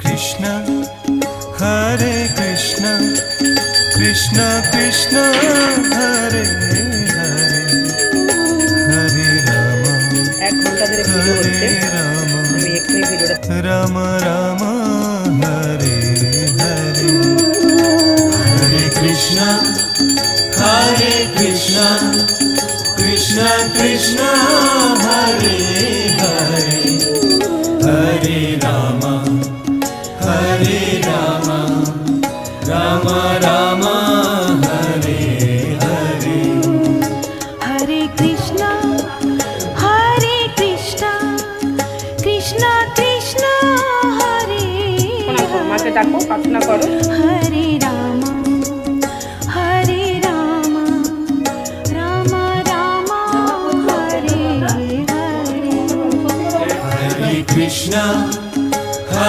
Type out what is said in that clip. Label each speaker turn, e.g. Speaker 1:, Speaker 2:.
Speaker 1: Krishna Hare Krishna Krishna Krishna Hare Hare Hare Rama
Speaker 2: এক ঘন্টা ধরে ভিডিও হচ্ছে, আমি এক্ষুনি ভিডিওটা
Speaker 1: Rama Rama Hare Hare Hare Krishna Hare Krishna Krishna Krishna Hare Hare Hare Rama Rama Rama Hare Hare
Speaker 3: Hare Krishna Krishna Krishna Hare
Speaker 2: মাকে ডাকো, প্রার্থনা করো।
Speaker 3: Hare Rama Rama Rama Hare Hare
Speaker 1: Hare Krishna